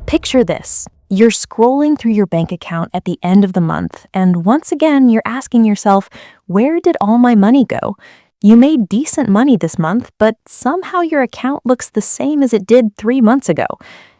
Picture this. You're scrolling through your bank account at the end of the month, and once again, you're asking yourself, where did all my money go? You made decent money this month, but somehow your account looks the same as it did 3 months ago.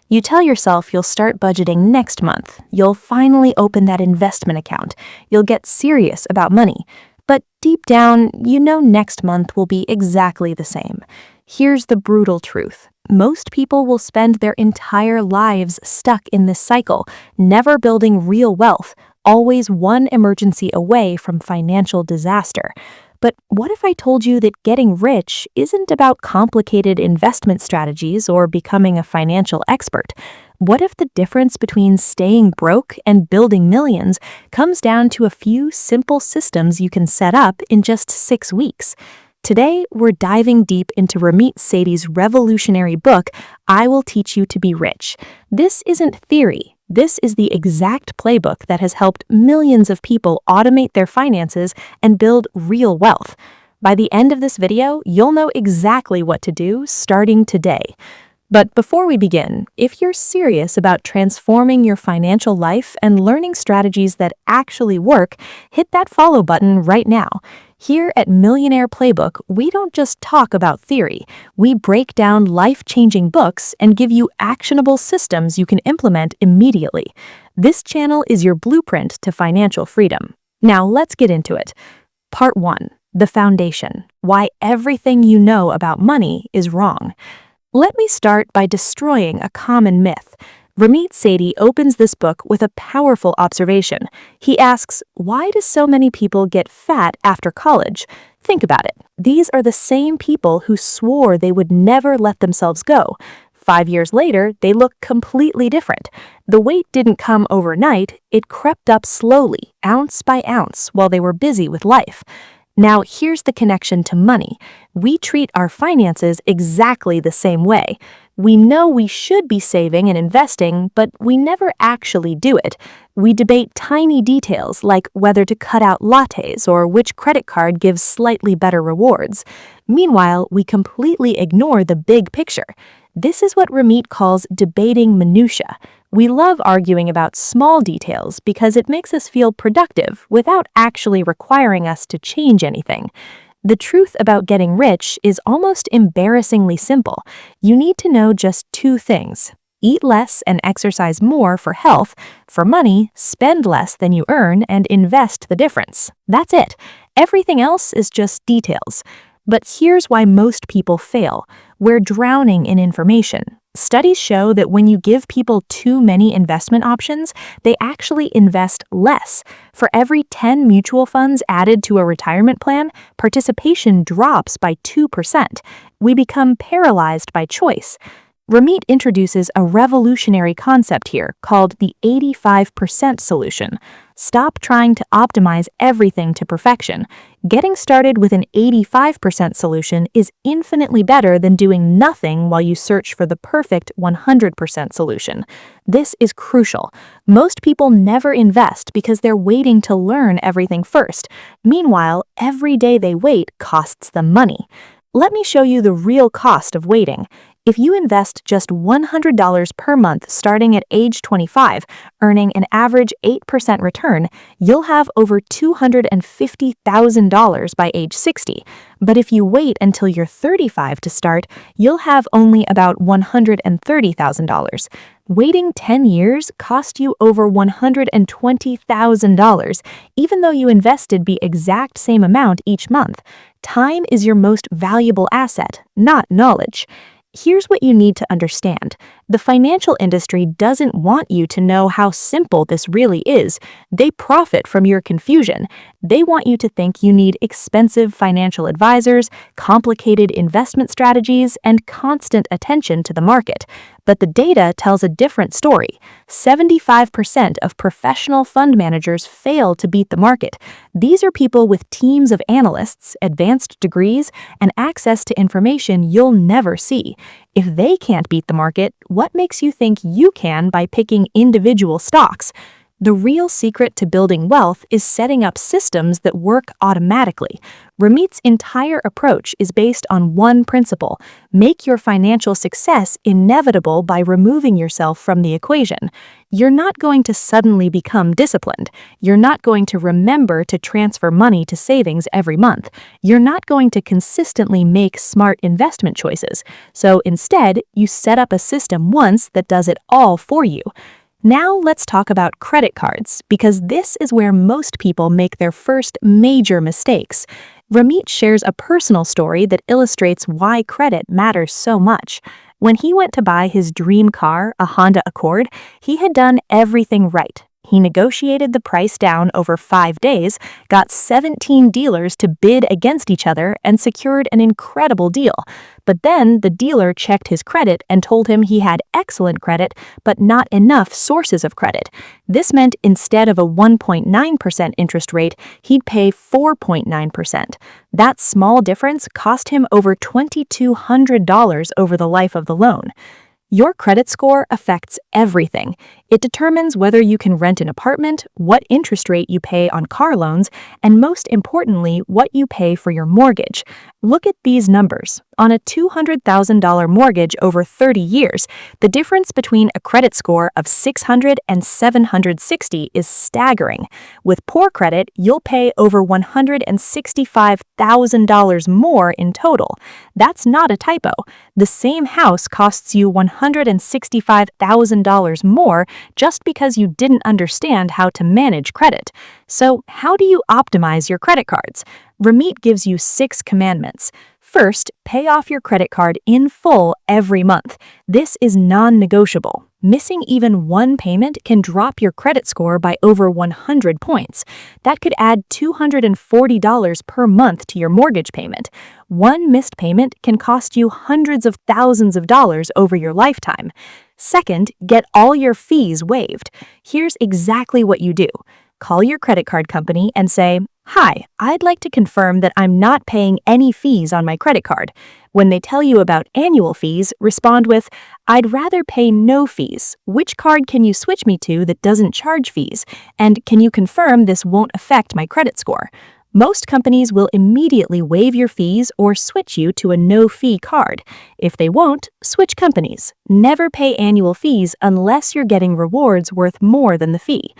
You tell yourself you'll start budgeting next month. You'll finally open that investment account. You'll get serious about money. But deep down, you know next month will be exactly the same. Here's the brutal truth. Most people will spend their entire lives stuck in this cycle, never building real wealth, always one emergency away from financial disaster. But what if I told you that getting rich isn't about complicated investment strategies or becoming a financial expert? What if the difference between staying broke and building millions comes down to a few simple systems you can set up in just 6 weeks? Today, we're diving deep into Ramit Sethi's revolutionary book, I Will Teach You to Be Rich. This isn't theory. This is the exact playbook that has helped millions of people automate their finances and build real wealth. By the end of this video, you'll know exactly what to do starting today. But before we begin, if you're serious about transforming your financial life and learning strategies that actually work, hit that follow button right now. Here at Millionaire Playbook, we don't just talk about theory. We break down life-changing books and give you actionable systems you can implement immediately. This channel is your blueprint to financial freedom. Now let's get into it. Part 1. The foundation. Why everything you know about money is wrong. Let me start by destroying a common myth. Ramit Sethi opens this book with a powerful observation. He asks, why do so many people get fat after college? Think about it. These are the same people who swore they would never let themselves go. 5 years later, they look completely different. The weight didn't come overnight, it crept up slowly, ounce by ounce, while they were busy with life. Now, here's the connection to money. We treat our finances exactly the same way. We know we should be saving and investing, but we never actually do it. We debate tiny details like whether to cut out lattes or which credit card gives slightly better rewards. Meanwhile, we completely ignore the big picture. This is what Ramit calls debating minutia. We love arguing about small details because it makes us feel productive without actually requiring us to change anything. The truth about getting rich is almost embarrassingly simple. You need to know just 2 things. Eat less and exercise more for health. For money, spend less than you earn and invest the difference. That's it. Everything else is just details. But here's why most people fail. We're drowning in information. Studies show that when you give people too many investment options, they actually invest less. For every 10 mutual funds added to a retirement plan, participation drops by 2%. We become paralyzed by choice. Ramit introduces a revolutionary concept here called the 85% solution. Stop trying to optimize everything to perfection. Getting started with an 85% solution is infinitely better than doing nothing while you search for the perfect 100% solution. This is crucial. Most people never invest because they're waiting to learn everything first. Meanwhile, every day they wait costs them money. Let me show you the real cost of waiting. If you invest just $100 per month starting at age 25, earning an average 8% return, you'll have over $250,000 by age 60. But if you wait until you're 35 to start, you'll have only about $130,000. Waiting 10 years cost you over $120,000, even though you invested the exact same amount each month. Time is your most valuable asset, not knowledge. Here's what you need to understand. The financial industry doesn't want you to know how simple this really is. They profit from your confusion. They want you to think you need expensive financial advisors, complicated investment strategies, and constant attention to the market. But the data tells a different story. 75% of professional fund managers fail to beat the market. These are people with teams of analysts, advanced degrees, and access to information you'll never see. If they can't beat the market, what makes you think you can by picking individual stocks? The real secret to building wealth is setting up systems that work automatically. Ramit's entire approach is based on one principle: make your financial success inevitable by removing yourself from the equation. You're not going to suddenly become disciplined. You're not going to remember to transfer money to savings every month. You're not going to consistently make smart investment choices. So instead, you set up a system once that does it all for you. Now let's talk about credit cards, because this is where most people make their first major mistakes. Ramit shares a personal story that illustrates why credit matters so much. When he went to buy his dream car, a Honda Accord, he had done everything right. He negotiated the price down over 5 days, got 17 dealers to bid against each other, and secured an incredible deal. But then the dealer checked his credit and told him he had excellent credit, but not enough sources of credit. This meant instead of a 1.9% interest rate, he'd pay 4.9%. That small difference cost him over $2,200 over the life of the loan. Your credit score affects everything. It determines whether you can rent an apartment, what interest rate you pay on car loans, and most importantly, what you pay for your mortgage. Look at these numbers. On a $200,000 mortgage over 30 years, the difference between a credit score of 600 and 760 is staggering. With poor credit, you'll pay over $165,000 more in total. That's not a typo. The same house costs you $165,000 more just because you didn't understand how to manage credit. So, how do you optimize your credit cards? Ramit gives you 6 commandments. First, pay off your credit card in full every month. This is non-negotiable. Missing even one payment can drop your credit score by over 100 points. That could add $240 per month to your mortgage payment. One missed payment can cost you hundreds of thousands of dollars over your lifetime. Second, get all your fees waived. Here's exactly what you do. Call your credit card company and say, "Hi, I'd like to confirm that I'm not paying any fees on my credit card." When they tell you about annual fees, respond with, "I'd rather pay no fees. Which card can you switch me to that doesn't charge fees? And can you confirm this won't affect my credit score?" Most companies will immediately waive your fees or switch you to a no-fee card. If they won't, switch companies. Never pay annual fees unless you're getting rewards worth more than the fee.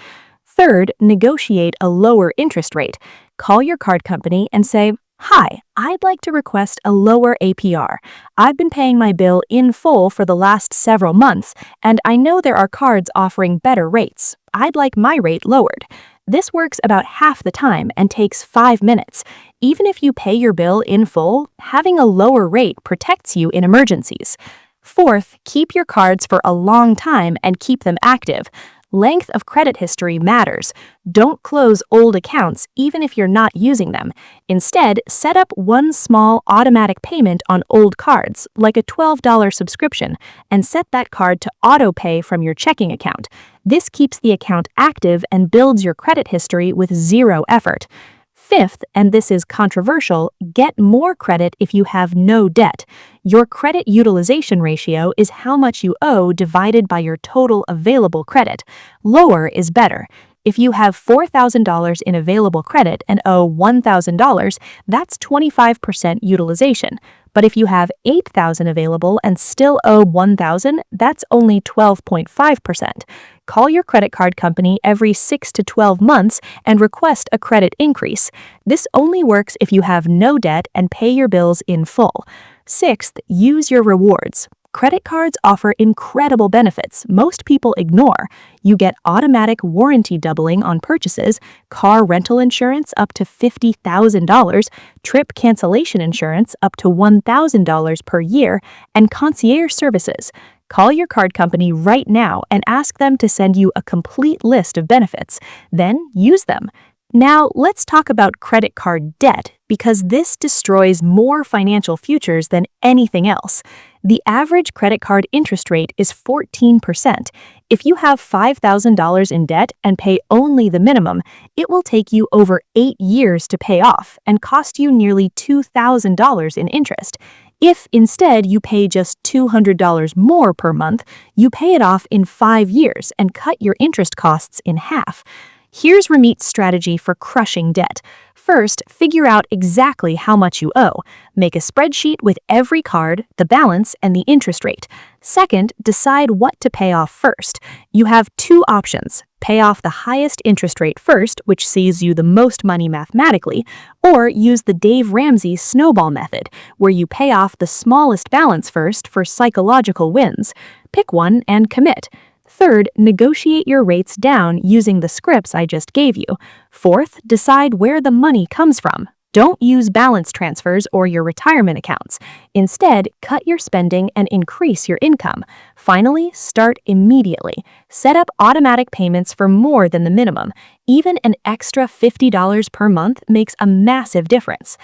Third, negotiate a lower interest rate. Call your card company and say, "Hi, I'd like to request a lower APR. I've been paying my bill in full for the last several months, and I know there are cards offering better rates. I'd like my rate lowered." This works about half the time and takes 5 minutes. Even if you pay your bill in full, having a lower rate protects you in emergencies. Fourth, keep your cards for a long time and keep them active. Length of credit history matters. Don't close old accounts even if you're not using them. Instead, set up one small automatic payment on old cards, like a $12 subscription, and set that card to auto-pay from your checking account. This keeps the account active and builds your credit history with zero effort. Fifth, and this is controversial, get more credit if you have no debt. Your credit utilization ratio is how much you owe divided by your total available credit. Lower is better. If you have $4,000 in available credit and owe $1,000, that's 25% utilization. But if you have $8,000 available and still owe $1,000, that's only 12.5%. Call your credit card company every 6 to 12 months and request a credit increase. This only works if you have no debt and pay your bills in full. Sixth, use your rewards. Credit cards offer incredible benefits most people ignore. You get automatic warranty doubling on purchases, car rental insurance up to $50,000, trip cancellation insurance up to $1,000 per year, and concierge services. Call your card company right now and ask them to send you a complete list of benefits. Then use them. Now, let's talk about credit card debt, because this destroys more financial futures than anything else. The average credit card interest rate is 14%. If you have $5,000 in debt and pay only the minimum, it will take you over 8 years to pay off and cost you nearly $2,000 in interest. If instead you pay just $200 more per month, you pay it off in 5 years and cut your interest costs in half. Here's Ramit's strategy for crushing debt. First, figure out exactly how much you owe. Make a spreadsheet with every card, the balance, and the interest rate. Second, decide what to pay off first. You have 2 options. Pay off the highest interest rate first, which saves you the most money mathematically, or use the Dave Ramsey snowball method, where you pay off the smallest balance first for psychological wins. Pick one and commit. Third, negotiate your rates down using the scripts I just gave you. Fourth, decide where the money comes from. Don't use balance transfers or your retirement accounts. Instead, cut your spending and increase your income. Finally, start immediately. Set up automatic payments for more than the minimum. Even an extra $50 per month makes a massive difference.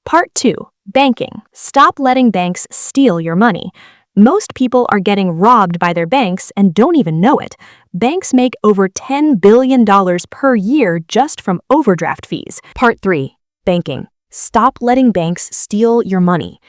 Part 2. Banking. Stop letting banks steal your money. Most people are getting robbed by their banks and don't even know it. Banks make over $10 billion per year just from overdraft fees. Part 3. Banking. Stop letting banks steal your money.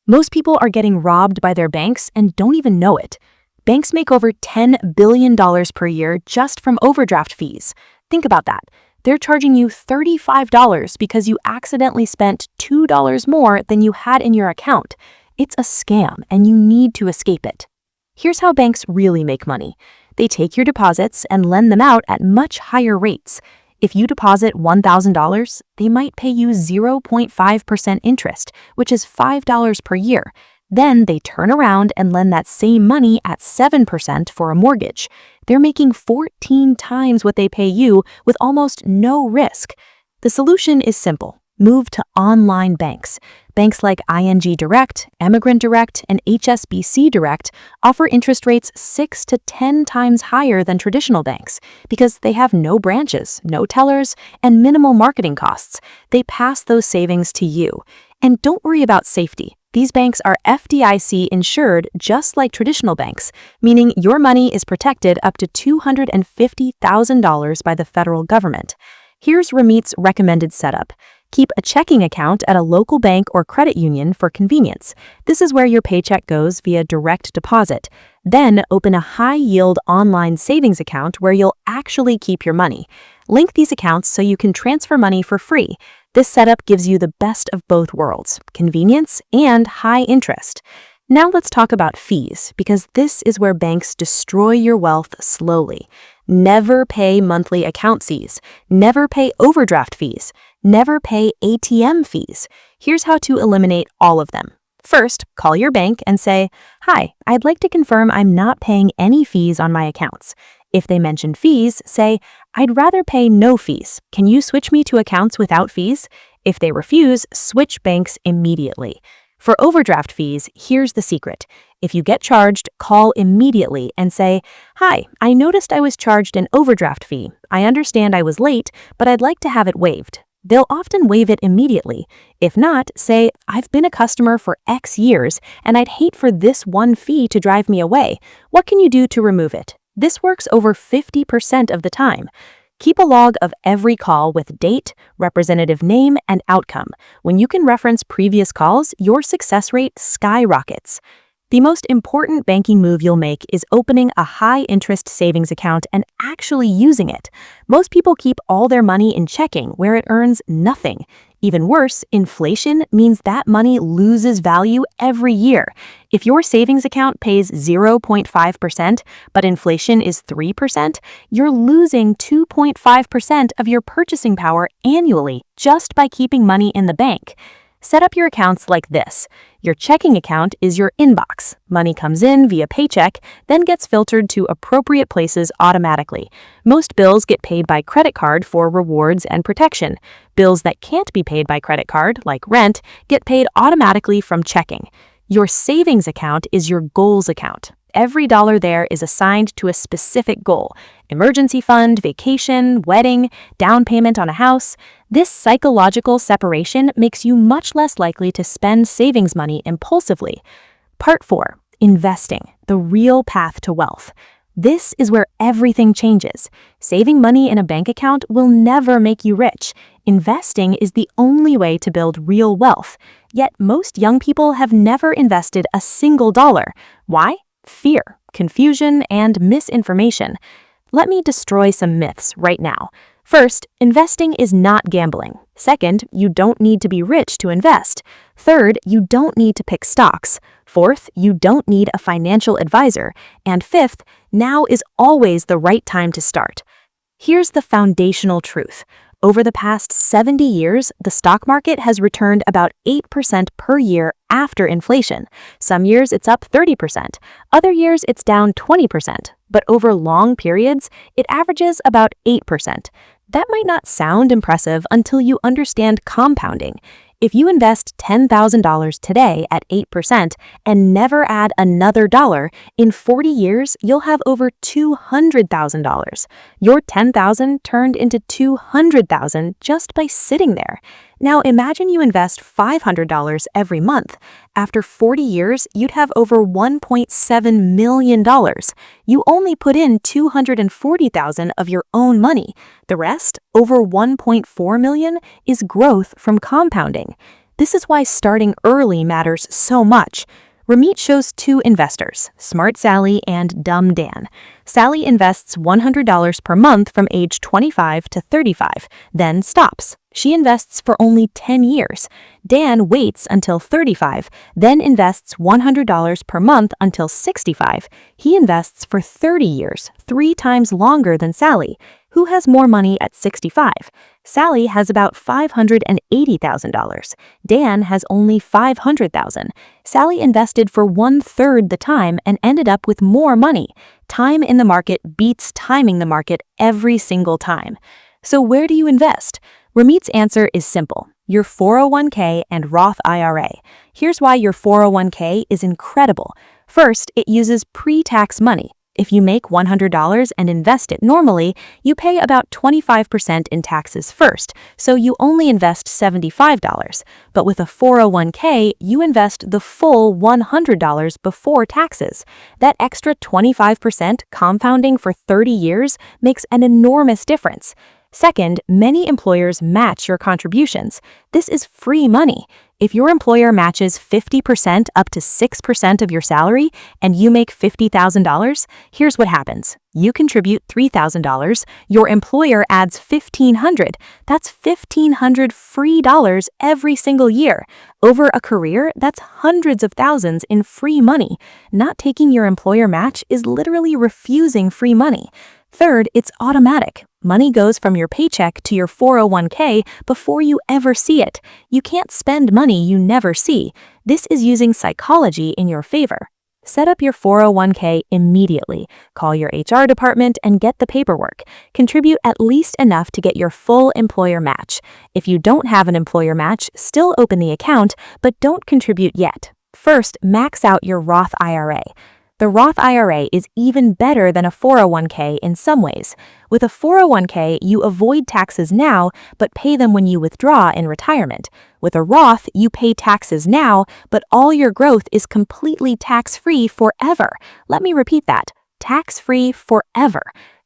Most people are getting robbed by their banks and don't even know it. Banks make over $10 billion per year just from overdraft fees. Think about that. They're charging you $35 because you accidentally spent $2 more than you had in your account. It's a scam, and you need to escape it. Here's how banks really make money. They take your deposits and lend them out at much higher rates. If you deposit $1,000, they might pay you 0.5% interest, which is $5 per year. Then they turn around and lend that same money at 7% for a mortgage. They're making 14 times what they pay you with almost no risk. The solution is simple. Move to online banks. Banks like ING Direct, Emigrant Direct, and HSBC Direct offer interest rates 6 to 10 times higher than traditional banks because they have no branches, no tellers, and minimal marketing costs. They pass those savings to you. And don't worry about safety. These banks are FDIC insured just like traditional banks, meaning your money is protected up to $250,000 by the federal government. Here's Ramit's recommended setup. Keep a checking account at a local bank or credit union for convenience. This is where your paycheck goes via direct deposit. Then open a high-yield online savings account where you'll actually keep your money. Link these accounts so you can transfer money for free. This setup gives you the best of both worlds, convenience and high interest. Now let's talk about fees, because this is where banks destroy your wealth slowly. Never pay monthly account fees. Never pay overdraft fees. Never pay ATM fees. Here's how to eliminate all of them. First, call your bank and say, "Hi, I'd like to confirm I'm not paying any fees on my accounts." If they mention fees, say, "I'd rather pay no fees. Can you switch me to accounts without fees?" If they refuse, switch banks immediately. For overdraft fees, here's the secret. If you get charged, call immediately and say, "Hi, I noticed I was charged an overdraft fee. I understand I was late, but I'd like to have it waived." They'll often waive it immediately. If not, say, "I've been a customer for X years, and I'd hate for this one fee to drive me away. What can you do to remove it?" This works over 50% of the time. Keep a log of every call with date, representative name, and outcome. When you can reference previous calls, your success rate skyrockets. The most important banking move you'll make is opening a high-interest savings account and actually using it. Most people keep all their money in checking, where it earns nothing. Even worse, inflation means that money loses value every year. If your savings account pays 0.5%, but inflation is 3%, you're losing 2.5% of your purchasing power annually just by keeping money in the bank. Set up your accounts like this. Your checking account is your inbox. Money comes in via paycheck, then gets filtered to appropriate places automatically. Most bills get paid by credit card for rewards and protection. Bills that can't be paid by credit card, like rent, get paid automatically from checking. Your savings account is your goals account. Every dollar there is assigned to a specific goal: emergency fund, vacation, wedding, down payment on a house. This psychological separation makes you much less likely to spend savings money impulsively. Part 4. Investing, the real path to wealth. This is where everything changes. Saving money in a bank account will never make you rich. Investing is the only way to build real wealth. Yet most young people have never invested a single dollar. Why? Fear, confusion, and misinformation. Let me destroy some myths right now. First, investing is not gambling. Second, you don't need to be rich to invest. Third, you don't need to pick stocks. Fourth, you don't need a financial advisor. And fifth, now is always the right time to start. Here's the foundational truth. Over the past 70 years, the stock market has returned about 8% per year after inflation. Some years it's up 30%, other years it's down 20%, but over long periods, it averages about 8%. That might not sound impressive until you understand compounding. If you invest $10,000 today at 8% and never add another dollar, in 40 years, you'll have over $200,000. Your $10,000 turned into $200,000 just by sitting there. Now imagine you invest $500 every month. After 40 years, you'd have over $1.7 million. You only put in $240,000 of your own money. The rest, over $1.4 million, is growth from compounding. This is why starting early matters so much. Ramit shows two investors, Smart Sally and Dumb Dan. Sally invests $100 per month from age 25 to 35, then stops. She invests for only 10 years. Dan waits until 35, then invests $100 per month until 65. He invests for 30 years, 3 times longer than Sally. Who has more money at 65? Sally has about $580,000. Dan has only $500,000. Sally invested for 1/3 the time and ended up with more money. Time in the market beats timing the market every single time. So where do you invest? Ramit's answer is simple: your 401k and Roth IRA. Here's why your 401k is incredible. First, it uses pre-tax money. If you make $100 and invest it normally, you pay about 25% in taxes first, so you only invest $75. But with a 401k, you invest the full $100 before taxes. That extra 25% compounding for 30 years makes an enormous difference. Second, many employers match your contributions. This is free money. If your employer matches 50% up to 6% of your salary and you make $50,000, here's what happens. You contribute $3,000, your employer adds $1,500. That's $1,500 free dollars every single year. Over a career, that's hundreds of thousands in free money. Not taking your employer match is literally refusing free money. Third, it's automatic. Money goes from your paycheck to your 401k before you ever see it. You can't spend money you never see. This is using psychology in your favor. Set up your 401k immediately. Call your HR department and get the paperwork. Contribute at least enough to get your full employer match. If you don't have an employer match, still open the account, but don't contribute yet. First, max out your Roth IRA. The Roth IRA is even better than a 401k in some ways. With a 401k, you avoid taxes now, but pay them when you withdraw in retirement. With a Roth, you pay taxes now, but all your growth is completely tax-free forever. Let me repeat that. Tax-free forever.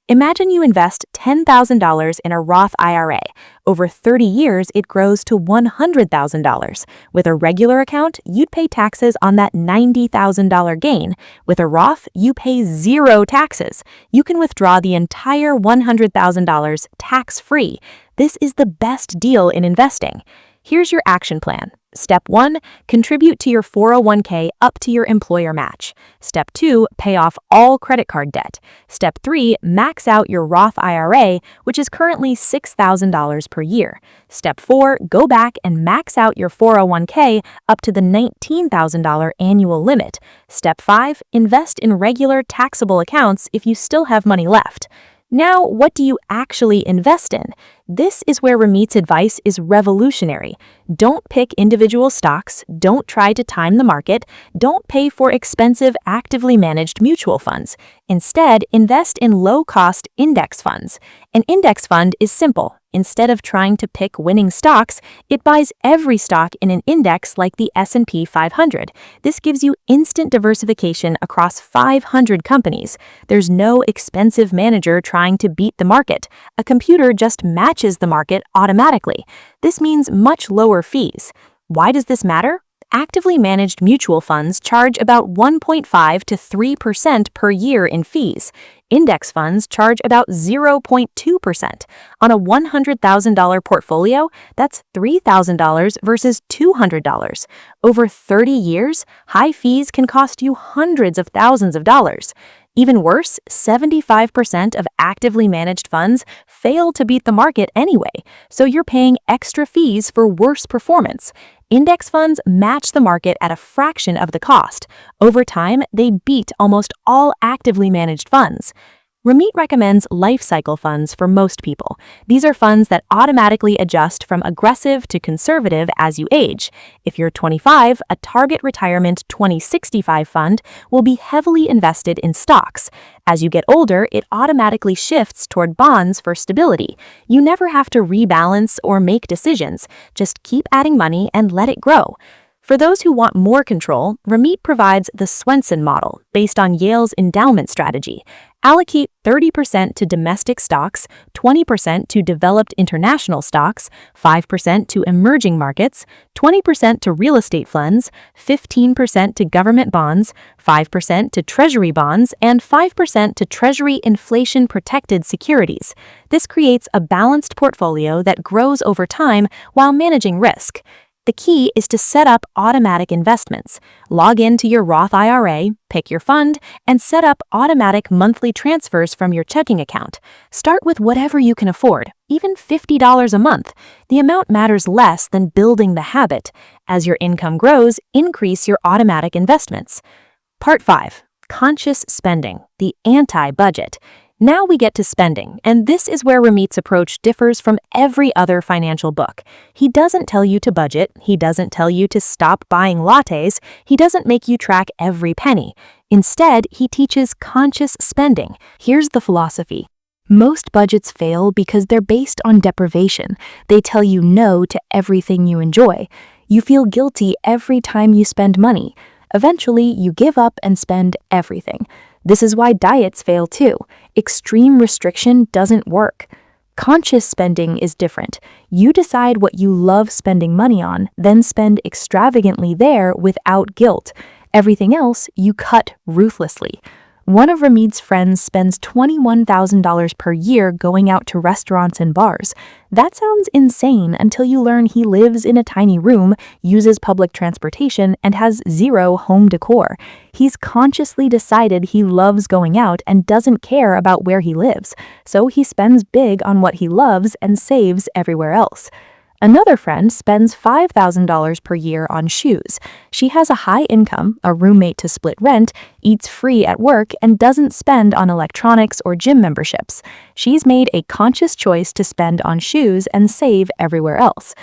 Imagine you invest $10,000 in a Roth IRA. Over 30 years, it grows to $100,000. With a regular account, you'd pay taxes on that $90,000 gain. With a Roth, you pay 0 taxes. You can withdraw the entire $100,000 tax-free. This is the best deal in investing. Here's your action plan. Step 1, contribute to your 401k up to your employer match. Step 2, pay off all credit card debt. Step 3, max out your Roth IRA, which is currently $6,000 per year. Step 4, go back and max out your 401k up to the $19,000 annual limit. Step 5, invest in regular taxable accounts if you still have money left. Now, what do you actually invest in? This is where Ramit's advice is revolutionary. Don't pick individual stocks, don't try to time the market, don't pay for expensive, actively managed mutual funds. Instead, invest in low-cost index funds. An index fund is simple. Instead of trying to pick winning stocks, it buys every stock in an index like the S&P 500. This gives you instant diversification across 500 companies. There's no expensive manager trying to beat the market. A computer just matches the market automatically. This means much lower fees. Why does this matter? Actively managed mutual funds charge about 1.5 to 3% per year in fees. Index funds charge about 0.2%. On a $100,000 portfolio, that's $3,000 versus $200. Over 30 years, high fees can cost you hundreds of thousands of dollars. Even worse, 75% of actively managed funds fail to beat the market anyway, so you're paying extra fees for worse performance. Index funds match the market at a fraction of the cost. Over time, they beat almost all actively managed funds. Ramit recommends life cycle funds for most people. These are funds that automatically adjust from aggressive to conservative as you age. If you're 25, a Target Retirement 2065 fund will be heavily invested in stocks. As you get older, it automatically shifts toward bonds for stability. You never have to rebalance or make decisions. Just keep adding money and let it grow. For those who want more control, Ramit provides the Swenson model based on Yale's endowment strategy. Allocate 30% to domestic stocks, 20% to developed international stocks, 5% to emerging markets, 20% to real estate funds, 15% to government bonds, 5% to treasury bonds, and 5% to treasury inflation-protected securities. This creates a balanced portfolio that grows over time while managing risk. The key is to set up automatic investments. Log into your Roth IRA, pick your fund, and set up automatic monthly transfers from your checking account. Start with whatever you can afford, even $50 a month. The amount matters less than building the habit. As your income grows, increase your automatic investments. Part 5. Conscious spending, the anti-budget. Now we get to spending, and this is where Ramit's approach differs from every other financial book. He doesn't tell you to budget, he doesn't tell you to stop buying lattes, he doesn't make you track every penny. Instead, he teaches conscious spending. Here's the philosophy. Most budgets fail because they're based on deprivation. They tell you no to everything you enjoy. You feel guilty every time you spend money. Eventually, you give up and spend everything. This is why diets fail too. Extreme restriction doesn't work. Conscious spending is different. You decide what you love spending money on, then spend extravagantly there without guilt. Everything else you cut ruthlessly. One of Ramit's friends spends $21,000 per year going out to restaurants and bars. That sounds insane until you learn he lives in a tiny room, uses public transportation, and has zero home decor. He's consciously decided he loves going out and doesn't care about where he lives, so he spends big on what he loves and saves everywhere else. Another friend spends $5,000 per year on shoes. She has a high income, a roommate to split rent, eats free at work, and doesn't spend on electronics or gym memberships. She's made a conscious choice to spend on shoes and save everywhere else.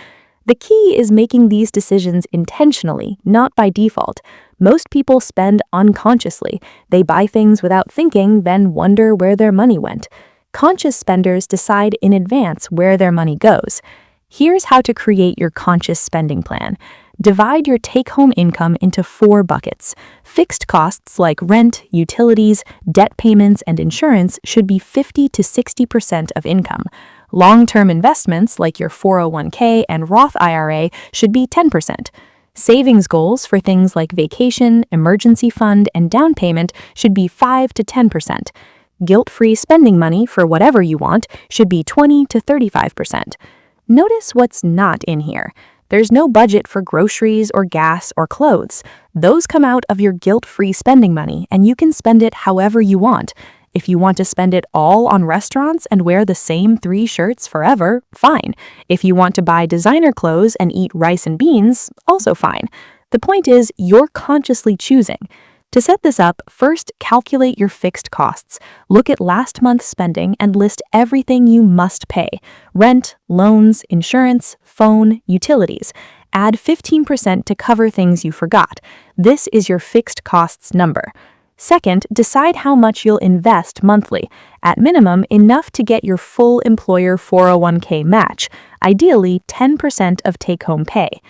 The key is making these decisions intentionally, not by default. Most people spend unconsciously. They buy things without thinking, then wonder where their money went. Conscious spenders decide in advance where their money goes. Here's how to create your conscious spending plan. Divide your take-home income into 4 buckets. Fixed costs like rent, utilities, debt payments, and insurance should be 50 to 60% of income. Long-term investments like your 401k and Roth IRA should be 10%. Savings goals for things like vacation, emergency fund, and down payment should be 5 to 10%. Guilt-free spending money for whatever you want should be 20 to 35%. Notice what's not in here. There's no budget for groceries or gas or clothes. Those come out of your guilt-free spending money, and you can spend it however you want. If you want to spend it all on restaurants and wear the same 3 shirts forever, fine. If you want to buy designer clothes and eat rice and beans, also fine. The point is, you're consciously choosing. To set this up, first calculate your fixed costs. Look at last month's spending and list everything you must pay: rent, loans, insurance, phone, utilities. Add 15% to cover things you forgot. This is your fixed costs number. Second, decide how much you'll invest monthly. At minimum, enough to get your full employer 401k match, ideally 10% of take-home pay.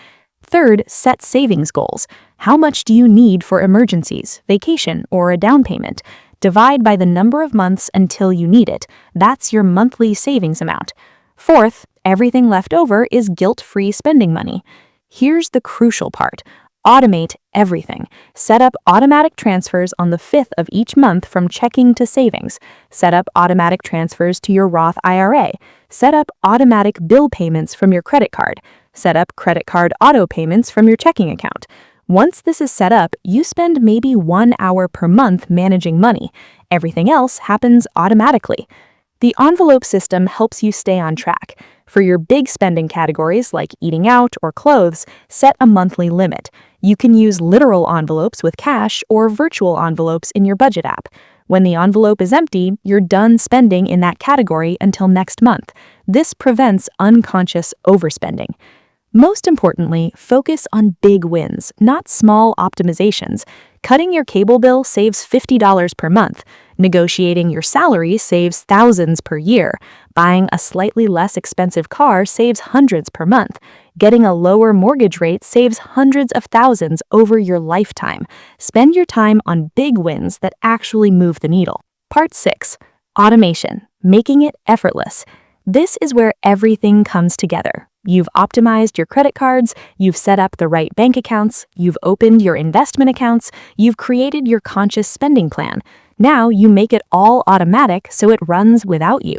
Third, set savings goals. How much do you need for emergencies, vacation, or a down payment? Divide by the number of months until you need it. That's your monthly savings amount. Fourth, everything left over is guilt-free spending money. Here's the crucial part. Automate everything. Set up automatic transfers on the 5th of each month from checking to savings. Set up automatic transfers to your Roth IRA. Set up automatic bill payments from your credit card. Set up credit card auto payments from your checking account. Once this is set up, you spend maybe 1 hour per month managing money. Everything else happens automatically. The envelope system helps you stay on track. For your big spending categories like eating out or clothes, set a monthly limit. You can use literal envelopes with cash or virtual envelopes in your budget app. When the envelope is empty, you're done spending in that category until next month. This prevents unconscious overspending. Most importantly, focus on big wins, not small optimizations. Cutting your cable bill saves $50 per month. Negotiating your salary saves thousands per year. Buying a slightly less expensive car saves hundreds per month. Getting a lower mortgage rate saves hundreds of thousands over your lifetime. Spend your time on big wins that actually move the needle. Part 6. Automation. Making it effortless. This is where everything comes together. You've optimized your credit cards, you've set up the right bank accounts, you've opened your investment accounts, you've created your conscious spending plan. Now you make it all automatic so it runs without you.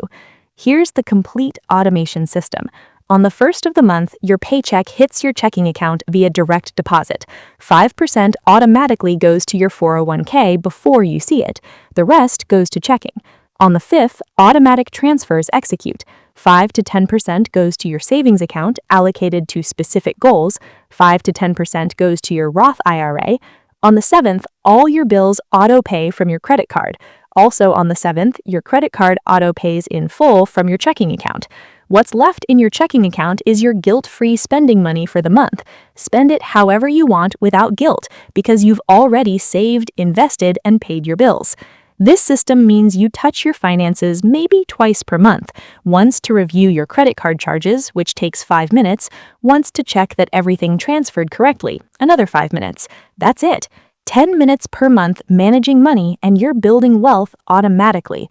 Here's the complete automation system. On the 1st of the month, your paycheck hits your checking account via direct deposit. 5% automatically goes to your 401k before you see it. The rest goes to checking. On the 5th, automatic transfers execute. 5 to 10% goes to your savings account allocated to specific goals. 5 to 10% goes to your Roth IRA. On the 7th, all your bills auto-pay from your credit card. Also on the 7th, your credit card auto-pays in full from your checking account. What's left in your checking account is your guilt-free spending money for the month. Spend it however you want without guilt because you've already saved, invested, and paid your bills. This system means you touch your finances maybe twice per month, once to review your credit card charges, which takes 5 minutes, once to check that everything transferred correctly, another 5 minutes. That's it. 10 minutes per month managing money and you're building wealth automatically.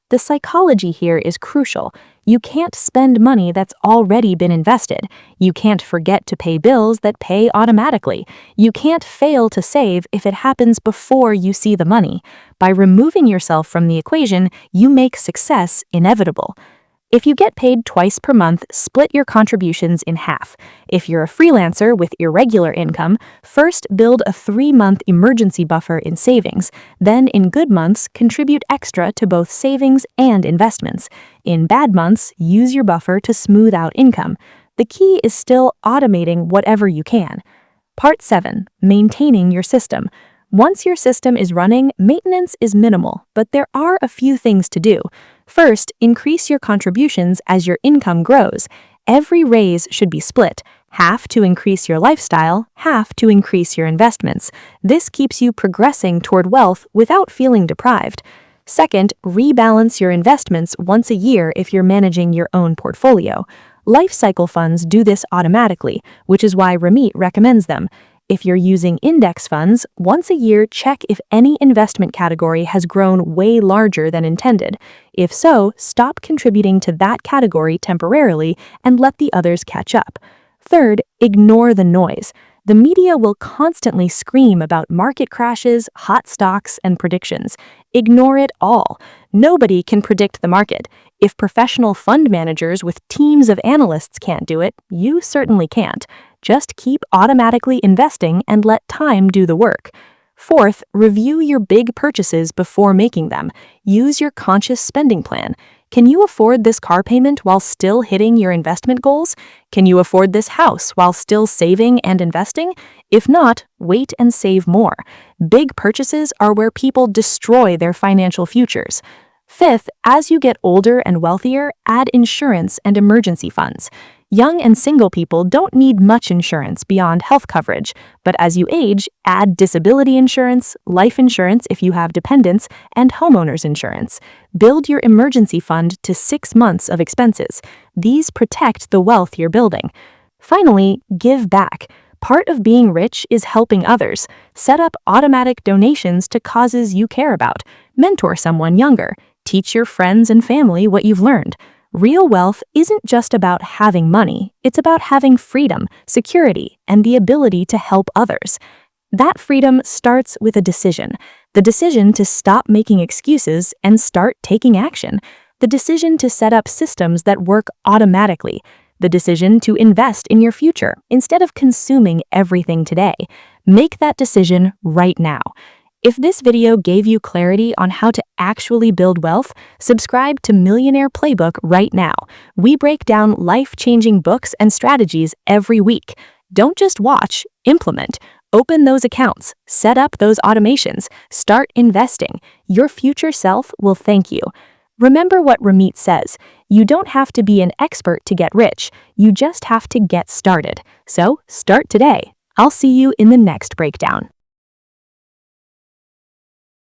The psychology here is crucial. You can't spend money that's already been invested. You can't forget to pay bills that pay automatically. You can't fail to save if it happens before you see the money. By removing yourself from the equation, you make success inevitable. If you get paid twice per month, split your contributions in half. If you're a freelancer with irregular income, first build a 3-month emergency buffer in savings. Then, in good months, contribute extra to both savings and investments. In bad months, use your buffer to smooth out income. The key is still automating whatever you can. Part 7. Maintaining your system. Once your system is running, maintenance is minimal, but there are a few things to do. First, increase your contributions as your income grows. Every raise should be split, half to increase your lifestyle, half to increase your investments. This keeps you progressing toward wealth without feeling deprived. Second, rebalance your investments once a year if you're managing your own portfolio. Life cycle funds do this automatically, which is why Ramit recommends them. If you're using index funds, once a year check if any investment category has grown way larger than intended. If so, stop contributing to that category temporarily and let the others catch up. Third, ignore the noise. The media will constantly scream about market crashes, hot stocks, and predictions. Ignore it all. Nobody can predict the market. If professional fund managers with teams of analysts can't do it, you certainly can't. Just keep automatically investing and let time do the work. Fourth, review your big purchases before making them. Use your conscious spending plan. Can you afford this car payment while still hitting your investment goals? Can you afford this house while still saving and investing? If not, wait and save more. Big purchases are where people destroy their financial futures. Fifth, as you get older and wealthier, add insurance and emergency funds. Young and single people don't need much insurance beyond health coverage, but as you age, add disability insurance, life insurance if you have dependents, and homeowners insurance. Build your emergency fund to 6 months of expenses. These protect the wealth you're building. Finally, give back. Part of being rich is helping others. Set up automatic donations to causes you care about. Mentor someone younger. Teach your friends and family what you've learned. Real wealth isn't just about having money, it's about having freedom, security, and the ability to help others. That freedom starts with a decision. The decision to stop making excuses and start taking action. The decision to set up systems that work automatically. The decision to invest in your future instead of consuming everything today. Make that decision right now. If this video gave you clarity on how to actually build wealth, subscribe to Millionaire Playbook right now. We break down life-changing books and strategies every week. Don't just watch, implement. Open those accounts, set up those automations, start investing. Your future self will thank you. Remember what Ramit says, you don't have to be an expert to get rich, you just have to get started. So, start today. I'll see you in the next breakdown.